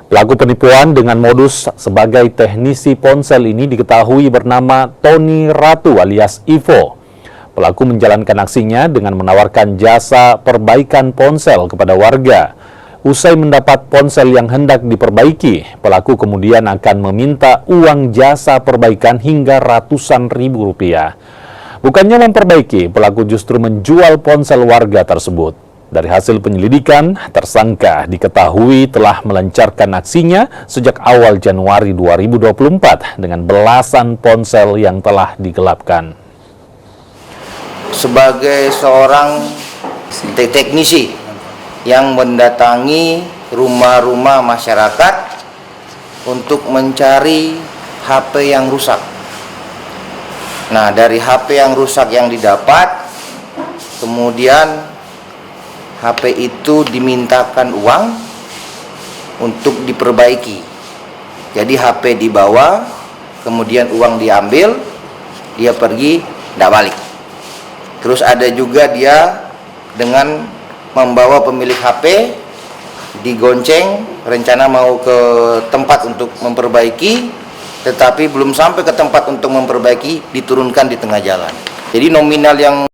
Pelaku penipuan dengan modus sebagai teknisi ponsel ini diketahui bernama Tony Ratu alias Ivo. Pelaku menjalankan aksinya dengan menawarkan jasa perbaikan ponsel kepada warga. Usai mendapat ponsel yang hendak diperbaiki, pelaku kemudian akan meminta uang jasa perbaikan hingga ratusan ribu rupiah. Bukannya memperbaiki, pelaku justru menjual ponsel warga tersebut. Dari hasil penyelidikan, tersangka diketahui telah melancarkan aksinya sejak awal Januari 2024 dengan belasan ponsel yang telah digelapkan. Sebagai seorang teknisi yang mendatangi rumah-rumah masyarakat untuk mencari HP yang rusak. Nah, dari HP yang rusak yang didapat, kemudian HP itu dimintakan uang untuk diperbaiki. Jadi HP dibawa, kemudian uang diambil, dia pergi, tidak balik. Terus ada juga dia dengan membawa pemilik HP, digonceng, rencana mau ke tempat untuk memperbaiki, tetapi belum sampai ke tempat untuk memperbaiki, diturunkan di tengah jalan. Jadi nominal yang